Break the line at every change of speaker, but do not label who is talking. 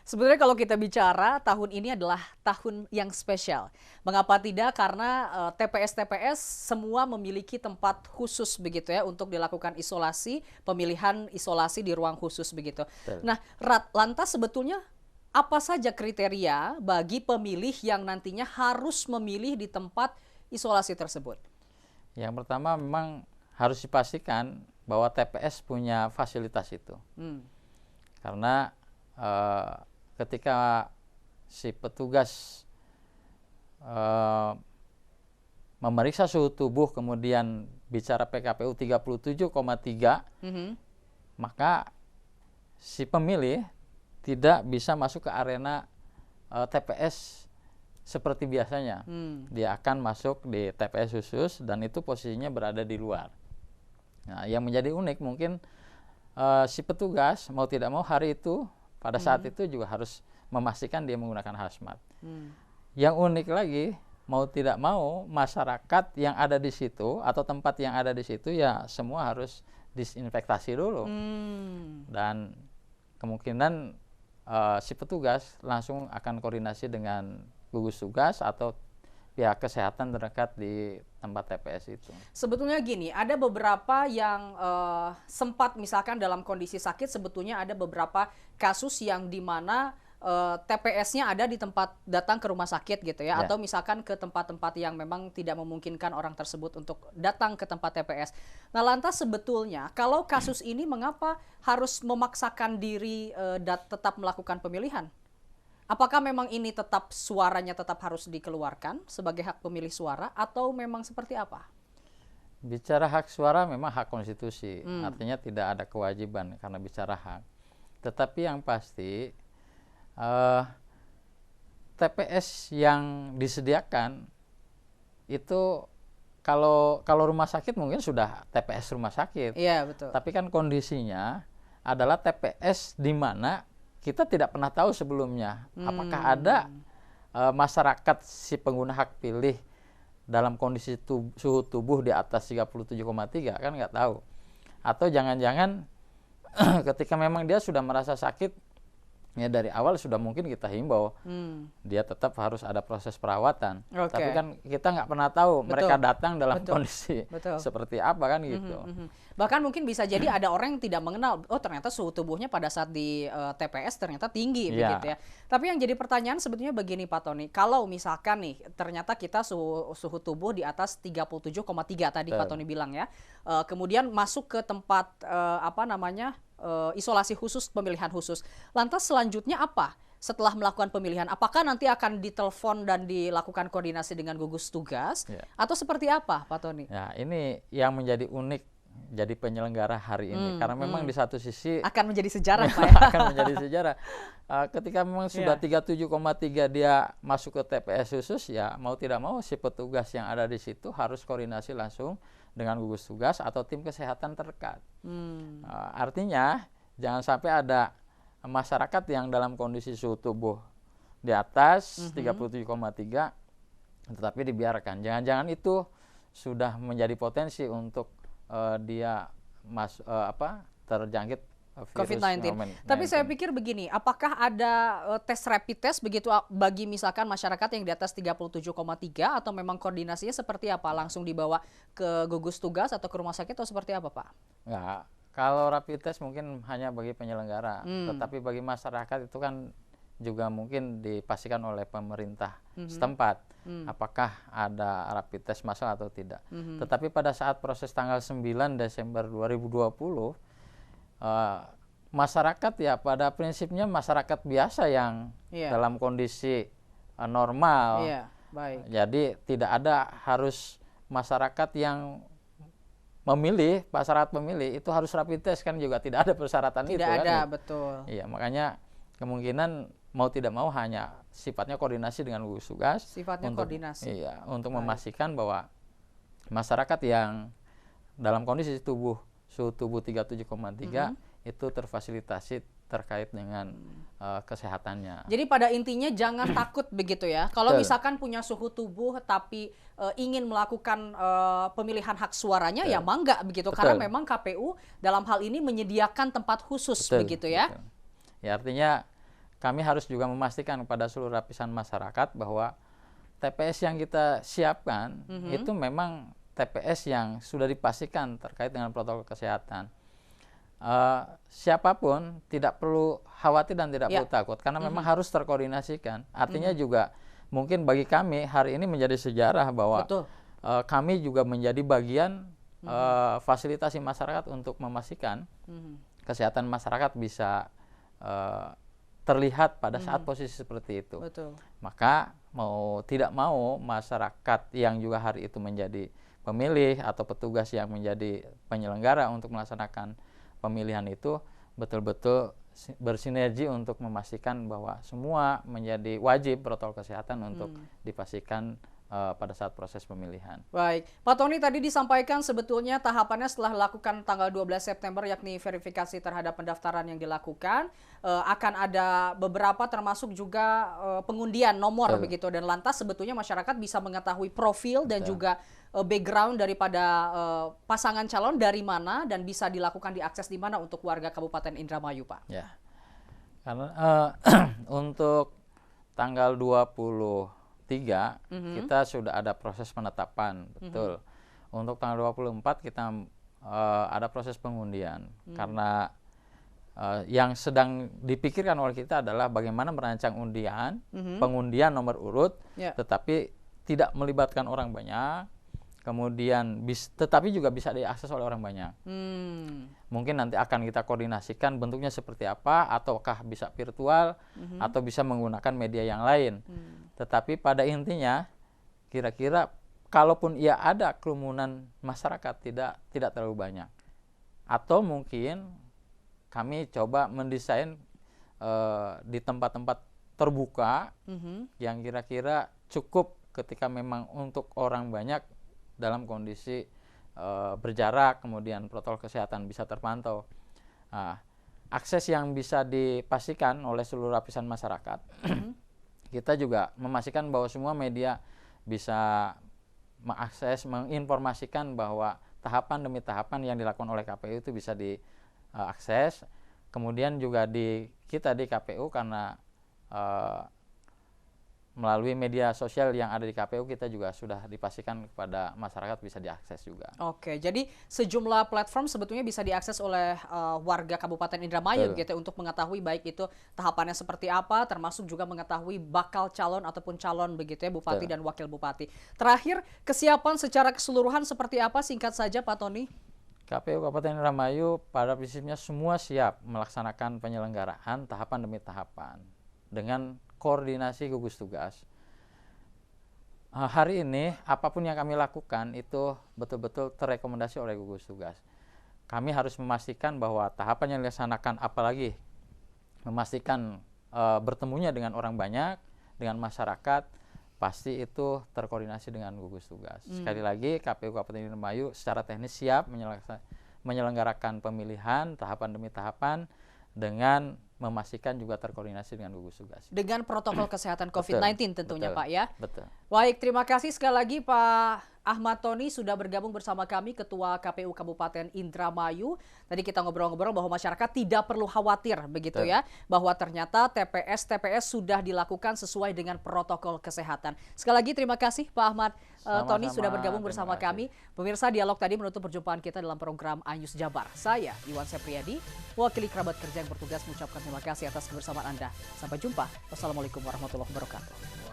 Sebenarnya kalau kita bicara tahun ini adalah tahun yang spesial. Mengapa tidak? Karena TPS-TPS semua memiliki tempat khusus begitu ya untuk dilakukan isolasi, pemilihan isolasi di ruang khusus begitu.
Betul.
Nah, lantas sebetulnya apa saja kriteria bagi pemilih yang nantinya harus memilih di tempat isolasi tersebut?
Yang pertama memang harus dipastikan bahwa TPS punya fasilitas itu. Karena ketika si petugas memeriksa suhu tubuh kemudian bicara PKPU 37,3, maka si pemilih tidak bisa masuk ke arena TPS seperti biasanya. Dia akan masuk di TPS khusus dan itu posisinya berada di luar. Nah, yang menjadi unik mungkin si petugas mau tidak mau hari itu pada saat itu juga harus memastikan dia menggunakan hazmat. Yang unik lagi mau tidak mau masyarakat yang ada di situ atau tempat yang ada di situ ya semua harus disinfektasi dulu. Dan kemungkinan si petugas langsung akan koordinasi dengan gugus tugas atau pihak kesehatan terdekat di tempat TPS itu.
Sebetulnya gini, ada beberapa yang sempat misalkan dalam kondisi sakit, sebetulnya ada beberapa kasus yang dimana TPS-nya ada di tempat datang ke rumah sakit gitu ya, atau misalkan ke tempat-tempat yang memang tidak memungkinkan orang tersebut untuk datang ke tempat TPS. Nah, lantas sebetulnya kalau kasus ini mengapa harus memaksakan diri tetap melakukan pemilihan? Apakah memang ini tetap suaranya tetap harus dikeluarkan sebagai hak pemilih suara atau memang seperti apa?
Bicara hak suara memang hak konstitusi, artinya tidak ada kewajiban karena bicara hak. Tetapi yang pasti TPS yang disediakan itu kalau rumah sakit mungkin sudah TPS rumah sakit.
Iya, betul.
Tapi kan kondisinya adalah TPS di mana kita tidak pernah tahu sebelumnya apakah ada masyarakat si pengguna hak pilih dalam kondisi suhu tubuh di atas 37,3 kan nggak tahu. Atau jangan-jangan ketika memang dia sudah merasa sakit ya dari awal sudah mungkin kita himbau dia tetap harus ada proses perawatan. Tapi kan kita nggak pernah tahu mereka datang dalam kondisi seperti apa kan gitu.
Bahkan mungkin bisa jadi ada orang yang tidak mengenal, oh ternyata suhu tubuhnya pada saat di TPS ternyata tinggi begitu ya. Tapi yang jadi pertanyaan sebetulnya begini Pak Tony, kalau misalkan nih ternyata kita suhu tubuh di atas 37,3 tadi Pak Tony bilang ya, kemudian masuk ke tempat isolasi khusus, pemilihan khusus. Lantas selanjutnya apa setelah melakukan pemilihan? Apakah nanti akan ditelepon dan dilakukan koordinasi dengan gugus tugas atau seperti apa Pak Tony?
Ya, ini yang menjadi unik jadi penyelenggara hari ini karena memang di satu sisi
akan menjadi sejarah Pak ya.
Akan menjadi sejarah. Ketika memang sudah 37,3 dia masuk ke TPS khusus ya mau tidak mau si petugas yang ada di situ harus koordinasi langsung dengan gugus tugas atau tim kesehatan terdekat. Artinya jangan sampai ada masyarakat yang dalam kondisi suhu tubuh di atas 37,3 tetapi dibiarkan. Jangan-jangan itu sudah menjadi potensi untuk dia terjangkit
COVID-19. Tapi saya pikir begini, apakah ada tes rapid test begitu bagi misalkan masyarakat yang di atas 37,3 atau memang koordinasinya seperti apa? Langsung dibawa ke gugus tugas atau ke rumah sakit atau seperti apa Pak?
Enggak, kalau rapid test mungkin hanya bagi penyelenggara, tetapi bagi masyarakat itu kan juga mungkin dipastikan oleh pemerintah setempat apakah ada rapid test masuk atau tidak. Tetapi pada saat proses tanggal 9 Desember 2020 masyarakat ya pada prinsipnya masyarakat biasa yang dalam kondisi normal.
Baik.
Jadi tidak ada harus masyarakat yang memilih, masyarakat pemilih itu harus rapid test kan juga tidak ada persyaratan itu.
Tidak ada,
kan?
betul.
Iya, makanya kemungkinan mau tidak mau hanya sifatnya koordinasi dengan gugus tugas.
Sifatnya koordinasi.
Iya, untuk memastikan bahwa masyarakat yang dalam kondisi suhu tubuh 37,3 itu terfasilitasi terkait dengan kesehatannya.
Jadi pada intinya jangan takut begitu ya. Kalau misalkan punya suhu tubuh tapi ingin melakukan pemilihan hak suaranya ya mangga begitu. Karena memang KPU dalam hal ini menyediakan tempat khusus begitu ya.
Ya artinya kami harus juga memastikan kepada seluruh lapisan masyarakat bahwa TPS yang kita siapkan itu memang TPS yang sudah dipastikan terkait dengan protokol kesehatan. Siapapun tidak perlu khawatir dan tidak perlu takut karena memang harus terkoordinasikan. Artinya juga mungkin bagi kami hari ini menjadi sejarah bahwa kami juga menjadi bagian fasilitasi masyarakat untuk memastikan kesehatan masyarakat bisa terlihat pada saat posisi seperti itu. Maka mau tidak mau masyarakat yang juga hari itu menjadi pemilih atau petugas yang menjadi penyelenggara untuk melaksanakan pemilihan itu betul-betul bersinergi untuk memastikan bahwa semua menjadi wajib protokol kesehatan untuk dipastikan pada saat proses pemilihan.
Baik, Pak Tony tadi disampaikan sebetulnya tahapannya setelah lakukan tanggal 12 September yakni verifikasi terhadap pendaftaran yang dilakukan akan ada beberapa termasuk juga pengundian nomor begitu, dan lantas sebetulnya masyarakat bisa mengetahui profil dan juga background daripada pasangan calon dari mana dan bisa dilakukan diakses di mana untuk warga Kabupaten Indramayu, Pak.
Ya, karena untuk tanggal 23 kita sudah ada proses penetapan, betul. Untuk tanggal 24 kita ada proses pengundian karena yang sedang dipikirkan oleh kita adalah bagaimana merancang pengundian nomor urut, tetapi tidak melibatkan orang banyak. Kemudian tetapi juga bisa diakses oleh orang banyak. Mungkin nanti akan kita koordinasikan bentuknya seperti apa, ataukah bisa virtual atau bisa menggunakan media yang lain. Tetapi pada intinya kira-kira kalaupun ia ada kerumunan masyarakat tidak terlalu banyak. Atau mungkin kami coba mendesain di tempat-tempat terbuka yang kira-kira cukup ketika memang untuk orang banyak dalam kondisi berjarak, kemudian protokol kesehatan bisa terpantau. Akses yang bisa dipastikan oleh seluruh lapisan masyarakat. Kita juga memastikan bahwa semua media bisa mengakses, menginformasikan bahwa tahapan demi tahapan yang dilakukan oleh KPU itu bisa diakses. Kemudian juga kita di KPU karena melalui media sosial yang ada di KPU kita juga sudah dipastikan kepada masyarakat bisa diakses juga.
Oke, jadi sejumlah platform sebetulnya bisa diakses oleh warga Kabupaten Indramayu gitu untuk mengetahui baik itu tahapannya seperti apa, termasuk juga mengetahui bakal calon ataupun calon begitu ya Bupati dan Wakil Bupati. Terakhir, kesiapan secara keseluruhan seperti apa singkat saja Pak Tony?
KPU Kabupaten Indramayu pada prinsipnya semua siap melaksanakan penyelenggaraan tahapan demi tahapan dengan koordinasi gugus tugas. Hari ini apapun yang kami lakukan itu betul-betul terrekomendasi oleh gugus tugas. Kami harus memastikan bahwa tahapan yang dilaksanakan, apalagi memastikan bertemunya dengan orang banyak, dengan masyarakat, pasti itu terkoordinasi dengan gugus tugas. Sekali lagi KPU Kabupaten Indramayu secara teknis siap menyelenggarakan pemilihan tahapan demi tahapan dengan memastikan juga terkoordinasi dengan gugus tugas. Dengan
protokol kesehatan COVID-19 tentunya Pak ya.
Betul.
Baik, terima kasih sekali lagi Pak Ahmad Tony sudah bergabung bersama kami, Ketua KPU Kabupaten Indramayu. Tadi kita ngobrol-ngobrol bahwa masyarakat tidak perlu khawatir begitu ya, bahwa ternyata TPS sudah dilakukan sesuai dengan protokol kesehatan. Sekali lagi terima kasih Pak Ahmad Tony sudah bergabung bersama kami. Pemirsa, dialog tadi menutup perjumpaan kita dalam program Anyus Jabar. Saya Iwan Sepriadi, wakili kerabat kerja yang bertugas mengucapkan terima kasih atas kebersamaan Anda. Sampai jumpa. Wassalamualaikum warahmatullahi wabarakatuh.